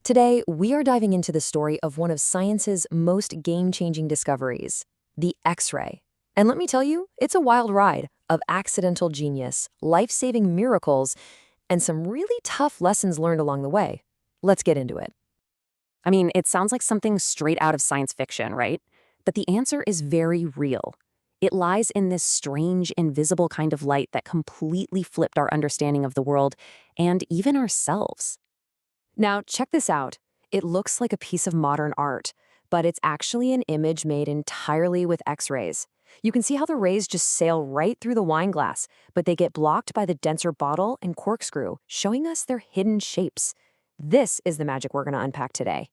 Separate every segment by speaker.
Speaker 1: Today, we are diving into the story of one of science's most game-changing discoveries, the X-ray. And let me tell you, it's a wild ride of accidental genius, life-saving miracles, and some really tough lessons learned along the way. Let's get into it.
Speaker 2: I mean, it sounds like something straight out of science fiction, right? But the answer is very real. It lies in this strange, invisible kind of light that completely flipped our understanding of the world and even ourselves.
Speaker 1: Now, check this out. It looks like a piece of modern art, but it's actually an image made entirely with X-rays. You can see how the rays just sail right through the wine glass, but they get blocked by the denser bottle and corkscrew, showing us their hidden shapes. This is the magic we're going to unpack today.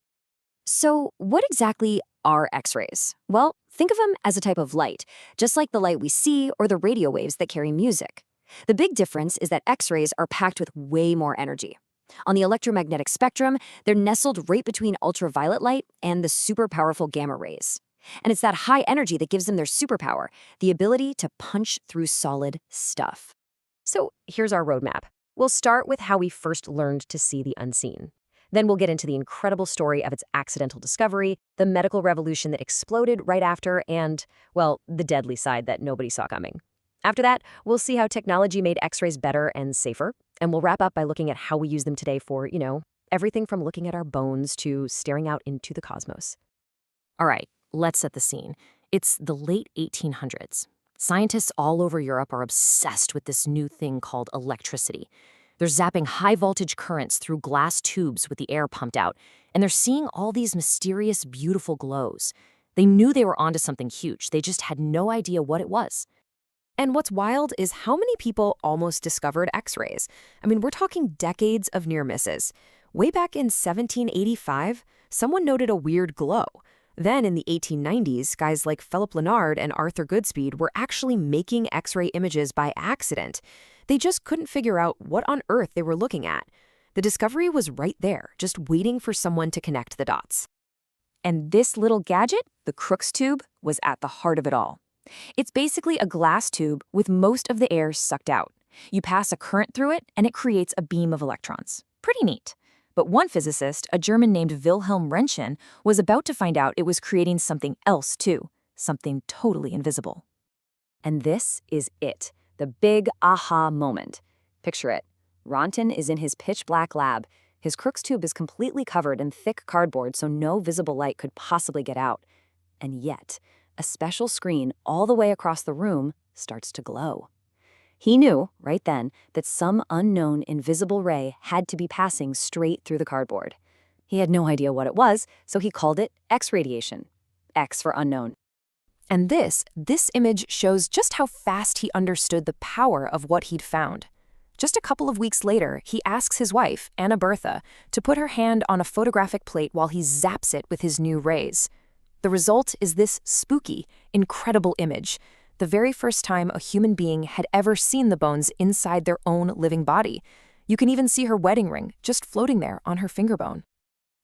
Speaker 2: So, what exactly are X-rays? Well, think of them as a type of light, just like the light we see or the radio waves that carry music. The big difference is that X-rays are packed with way more energy. On the electromagnetic spectrum, they're nestled right between ultraviolet light and the super powerful gamma rays. And it's that high energy that gives them their superpower, the ability to punch through solid stuff.
Speaker 1: So here's our roadmap. We'll start with how we first learned to see the unseen. Then we'll get into the incredible story of its accidental discovery, the medical revolution that exploded right after, and, well, the deadly side that nobody saw coming. After that, we'll see how technology made X-rays better and safer, and we'll wrap up by looking at how we use them today for, everything from looking at our bones to staring out into the cosmos. All right, let's set the scene. It's the late 1800s. Scientists all over Europe are obsessed with this new thing called electricity. They're zapping high-voltage currents through glass tubes with the air pumped out, and they're seeing all these mysterious, beautiful glows. They knew they were onto something huge. They just had no idea what it was. And what's wild is how many people almost discovered X-rays. I mean, we're talking decades of near misses. Way back in 1785, someone noted a weird glow. Then in the 1890s, guys like Philip Lenard and Arthur Goodspeed were actually making X-ray images by accident. They just couldn't figure out what on earth they were looking at. The discovery was right there, just waiting for someone to connect the dots. And this little gadget, the Crookes tube, was at the heart of it all. It's basically a glass tube with most of the air sucked out. You pass a current through it, and it creates a beam of electrons. Pretty neat. But one physicist, a German named Wilhelm Röntgen, was about to find out it was creating something else too, something totally invisible. And this is it, the big aha moment. Picture it. Röntgen is in his pitch-black lab. His Crookes tube is completely covered in thick cardboard so no visible light could possibly get out. And yet, a special screen all the way across the room starts to glow. He knew, right then, that some unknown invisible ray had to be passing straight through the cardboard. He had no idea what it was, so he called it X radiation. X for unknown. And this image shows just how fast he understood the power of what he'd found. Just a couple of weeks later, he asks his wife, Anna Bertha, to put her hand on a photographic plate while he zaps it with his new rays. The result is this spooky, incredible image, the very first time a human being had ever seen the bones inside their own living body. You can even see her wedding ring just floating there on her finger bone.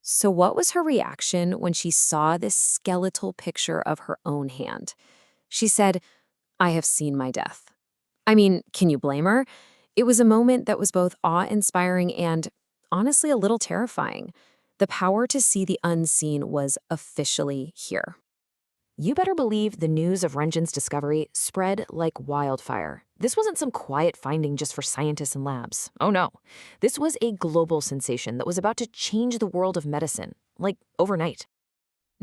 Speaker 1: So what was her reaction when she saw this skeletal picture of her own hand? She said, "I have seen my death." I mean, can you blame her? It was a moment that was both awe-inspiring and, honestly, a little terrifying. The power to see the unseen was officially here. You better believe the news of Röntgen's discovery spread like wildfire. This wasn't some quiet finding just for scientists and labs. Oh no. This was a global sensation that was about to change the world of medicine, like overnight.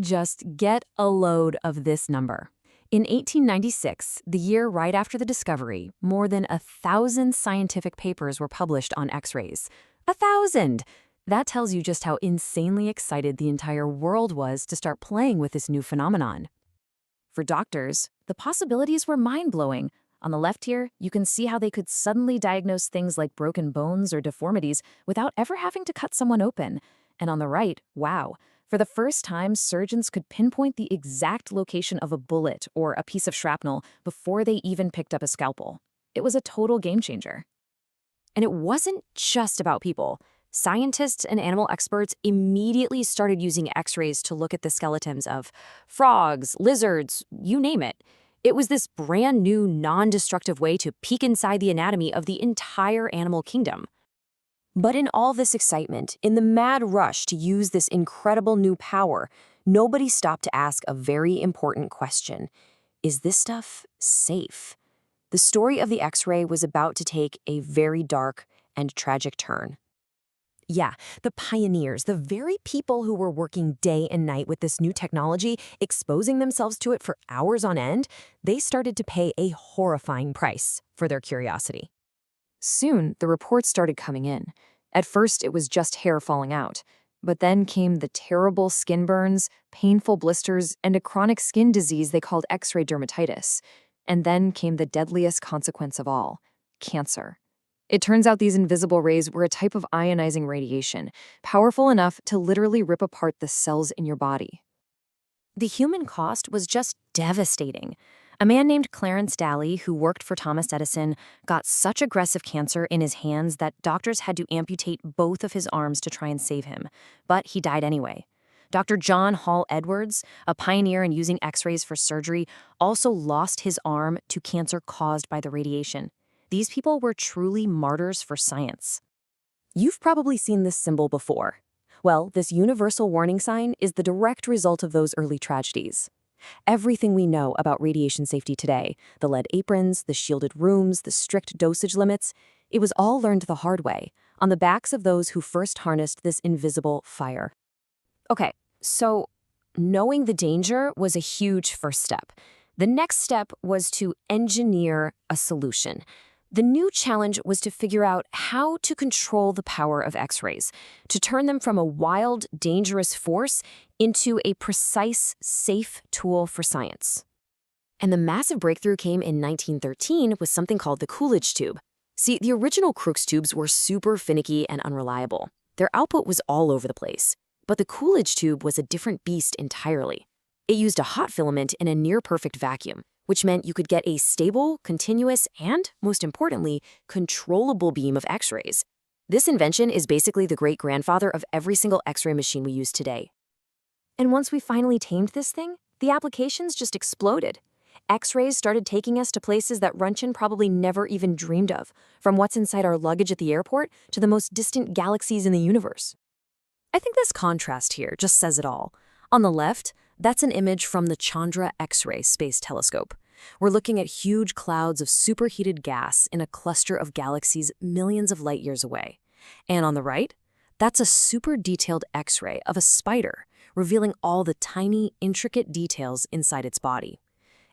Speaker 1: Just get a load of this number. In 1896, the year right after the discovery, more than 1,000 scientific papers were published on X-rays. 1,000! That tells you just how insanely excited the entire world was to start playing with this new phenomenon. For doctors, the possibilities were mind-blowing. On the left here, you can see how they could suddenly diagnose things like broken bones or deformities without ever having to cut someone open. And on the right, wow, for the first time, surgeons could pinpoint the exact location of a bullet or a piece of shrapnel before they even picked up a scalpel. It was a total game changer. And it wasn't just about people. Scientists and animal experts immediately started using X-rays to look at the skeletons of frogs, lizards, you name it. It was this brand new, non-destructive way to peek inside the anatomy of the entire animal kingdom. But in all this excitement, in the mad rush to use this incredible new power, nobody stopped to ask a very important question. Is this stuff safe? The story of the X-ray was about to take a very dark and tragic turn. Yeah, the pioneers, the very people who were working day and night with this new technology, exposing themselves to it for hours on end, they started to pay a horrifying price for their curiosity.
Speaker 2: Soon, the reports started coming in. At first, it was just hair falling out. But then came the terrible skin burns, painful blisters, and a chronic skin disease they called X-ray dermatitis. And then came the deadliest consequence of all, cancer. It turns out these invisible rays were a type of ionizing radiation, powerful enough to literally rip apart the cells in your body.
Speaker 1: The human cost was just devastating. A man named Clarence Daly, who worked for Thomas Edison, got such aggressive cancer in his hands that doctors had to amputate both of his arms to try and save him. But he died anyway. Dr. John Hall Edwards, a pioneer in using X-rays for surgery, also lost his arm to cancer caused by the radiation. These people were truly martyrs for science. You've probably seen this symbol before. Well, this universal warning sign is the direct result of those early tragedies. Everything we know about radiation safety today, the lead aprons, the shielded rooms, the strict dosage limits, it was all learned the hard way, on the backs of those who first harnessed this invisible fire. Okay, so knowing the danger was a huge first step. The next step was to engineer a solution. The new challenge was to figure out how to control the power of X-rays, to turn them from a wild, dangerous force into a precise, safe tool for science. And the massive breakthrough came in 1913 with something called the Coolidge tube. See, the original Crookes tubes were super finicky and unreliable. Their output was all over the place. But the Coolidge tube was a different beast entirely. It used a hot filament in a near-perfect vacuum, which meant you could get a stable, continuous, and, most importantly, controllable beam of X-rays. This invention is basically the great-grandfather of every single X-ray machine we use today. And once we finally tamed this thing, the applications just exploded. X-rays started taking us to places that Röntgen probably never even dreamed of, from what's inside our luggage at the airport to the most distant galaxies in the universe. I think this contrast here just says it all. On the left, that's an image from the Chandra X-ray Space Telescope. We're looking at huge clouds of superheated gas in a cluster of galaxies millions of light years away. And on the right, that's a super detailed X-ray of a spider, revealing all the tiny, intricate details inside its body.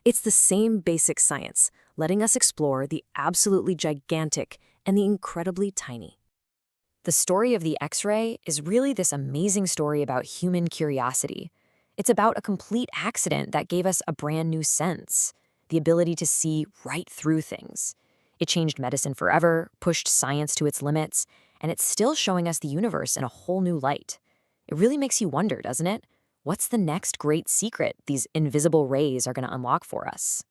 Speaker 1: It's the same basic science, letting us explore the absolutely gigantic and the incredibly tiny. The story of the X-ray is really this amazing story about human curiosity. It's about a complete accident that gave us a brand new sense, the ability to see right through things. It changed medicine forever, pushed science to its limits, and it's still showing us the universe in a whole new light. It really makes you wonder, doesn't it? What's the next great secret these invisible rays are going to unlock for us?